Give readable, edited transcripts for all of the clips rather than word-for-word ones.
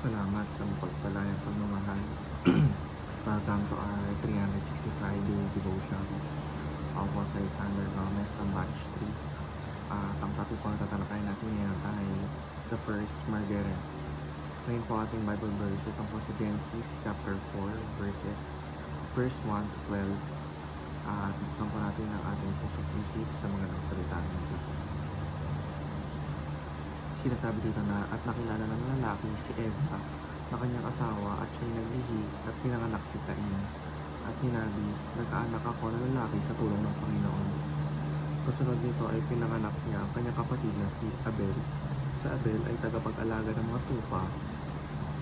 Salamat sa mapagpalayang pagmamahal. Welcome to our 365 day devotion. Ako po si Alexander Gomez sa batch 3. Ang topic po na tatalakayin natin ngayon ay the first martyrdom. Ngayon po ating Bible verse, ito po sa Genesis chapter 4 verse 1 to 12. At buksan po natin ang ating pusok isip sa mga salita ng Diyos. Sinasabi dito na, at nakilala ng lalaki si Eva na kanyang asawa at siya'y naglihi at pinanganak si Cain. At sinabi, nagkaanak ako ng lalaki sa tulong ng Panginoon. Kasunod nito ay pinanganak niya ang kanyang kapatid na si Abel. Si Abel ay tagapag-alaga ng mga tupa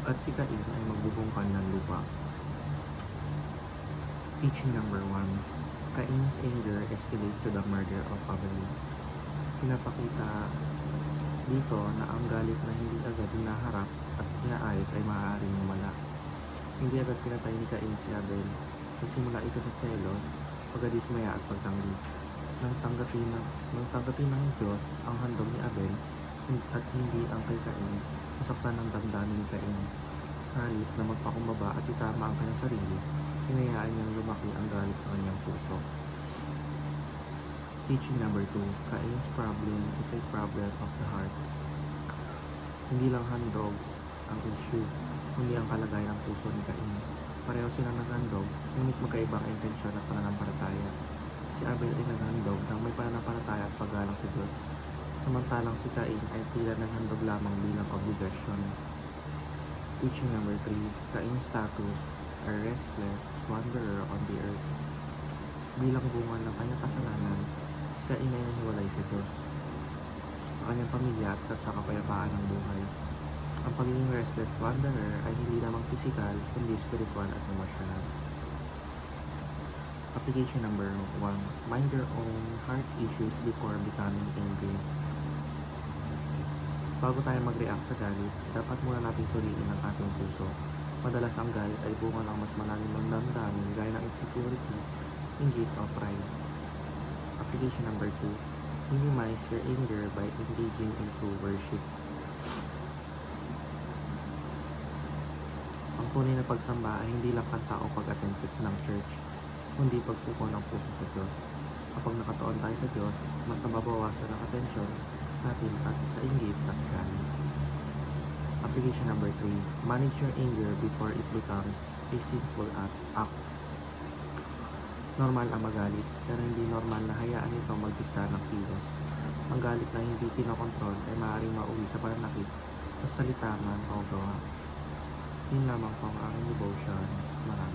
at si Cain ay magbubungkan ng lupa. Teaching number 1. Cain's anger escalates to the murder of Abel. Pinapakita dito na ang galit na hindi agad hinaharap at inaayos ay maaaring lumala. Hindi agad pinatay ni Cain si Abel. Nagsimula ito sa selos, pagdadismaya at pagtanggi. Nang tanggapin ng Diyos ang handog ni Abel at hindi ang kay Cain, masaktan ng damdamin ni Cain. Sa halip na magpakumbaba at itama ang kanyang sarili, hinayaan niyang lumaki ang galit sa kanyang puso. Teaching number 2. Cain's problem is a problem of the heart. Hindi lang handog ang issue, kundi ang kalagayan ng puso ni Cain. Pareho silang naghandog, ngunit magkaibang intensyon at pananampalataya. Si Abel ay naghandog nang may pananampalataya at paggalang sa Diyos, samantalang si Cain ay tila naghandog lamang bilang obligasyon. Teaching number 3. Cain's status, a restless wanderer on the earth. Bilang bunga ng kanyang kasalanan, si Cain ay nahiwalay sa Diyos, sa kanyang pamilya at sa kapayapaan ng buhay. Ang pagiging restless wanderer ay hindi lamang physical, kundi spiritual at emotional. Application number 1. Mind your own heart issues before becoming angry. Bago tayo mag-react sa galit, dapat muna natin suriin ang ating puso. Madalas ang galit ay bunga ng mas malalim ng damdamin gaya ng insecurity, inggit o pride. Application number 2. Minimize your anger by engaging in true worship. Ang tunay na pagsamba ay hindi lang kanta o pag-attend ng church, kundi pagsuko ng puso sa Diyos. Kapag nakatuon tayo sa Diyos, mas nababawasan ang atensyon natin at sa inggit at galit. Application number 3. Manage your anger before it becomes a sinful act. Normal ang magalit, pero hindi normal na hayaan ito magdikta ng kilos. Ang galit na hindi kinokontrol ay maaaring mauwi sa pananakit, sa salita man o gawa. Yun lamang po ang aking devotion. Maraming